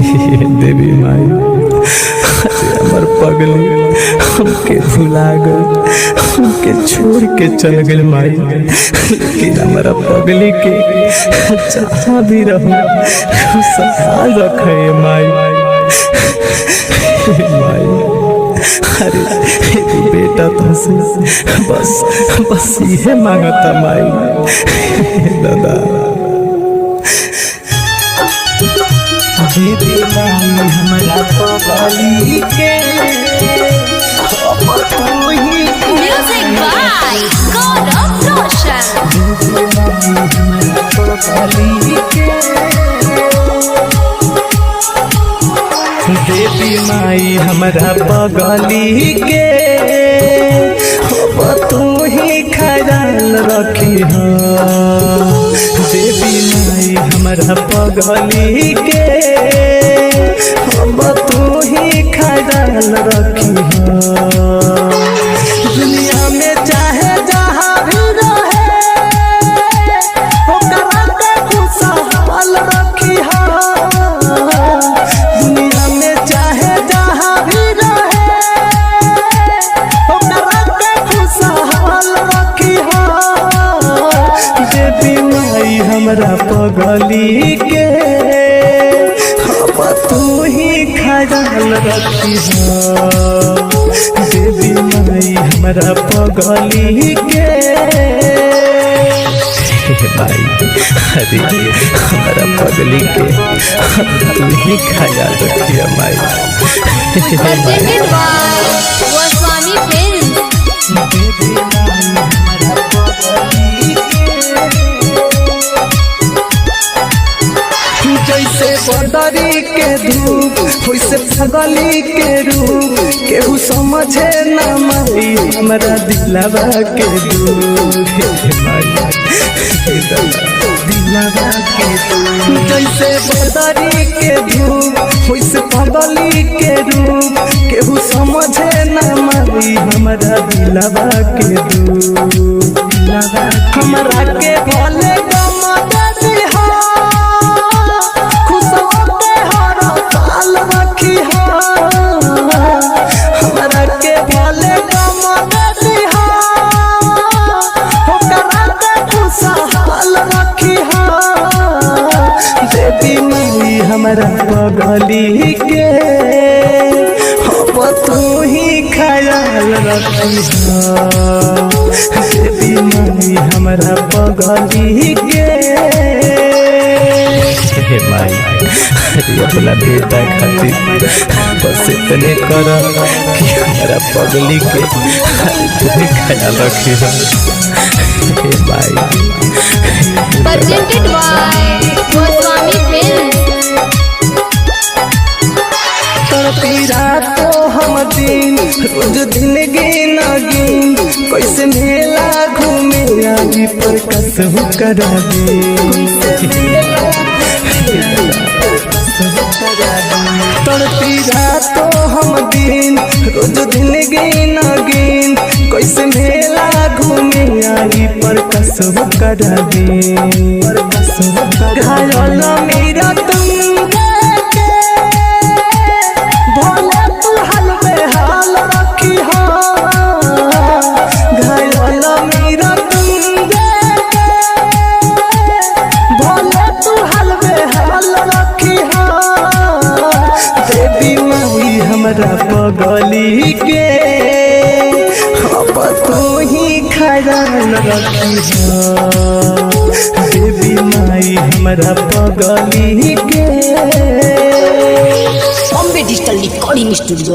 देवी माई हमर पगली हमके भुला गल, हमके छोड़ के चल गल माई। लेकिन हमारा पगली के जहाँ भी रहूं संभाल रखे माई। अरे बेटा तुमसे बस ये मांगता माई। दादा हमारा पगली के Music by Gaurav Roshan. देवी माई हमारा पगली के तू ही ख्याल रखी हो। देवी माई हमारा पगली के तू ही ख्याल रखी हो। दुनिया में चाहे जहाँ भी रहे ओकरा के खुशहाल रखी हो। दुनिया में चाहे जहाँ भी रहे ओकरा के खुशहाल रखी हो। देवी माई हमरा पगली के तू ही ख्याल रखी हो। देवी माई हमारा पगली के भाई। अरे हमारा पगली के तू ही ख्याल रखिए माई। Presented by Goswami Films. जैसे बदरी के धूप वैसे पगली के रूप केहू समझे न माई हमारा दिलवा के दुख। जैसे बदरी के धूप वैसे पगली के रूप केहू समझे न माई हमारा दिलवा के दुख। हमारा के भले हमारा पगली के तू ही ख्याल रखी हो। देवी माई हमारा पगली के माई। अपना बेटा खातिर बस इतने कर कि हमारा पगली के तू ही ख्याल रखी हो माई। Presented by Goswami Films. पीरा तो हम दिन रोज दिन गिन गिन कैसे मेला घूमे आगे पर कसहु करा दे। पीरा तो हम दिन रोज दिन गिन गिन कैसे मेला घूमे आगे पर कसहु करा दे। घायल मेरा तुम पगली के तू ही ख्याल रखी हो। देवी माई हमारा पगली के। Bombay digital recording studio.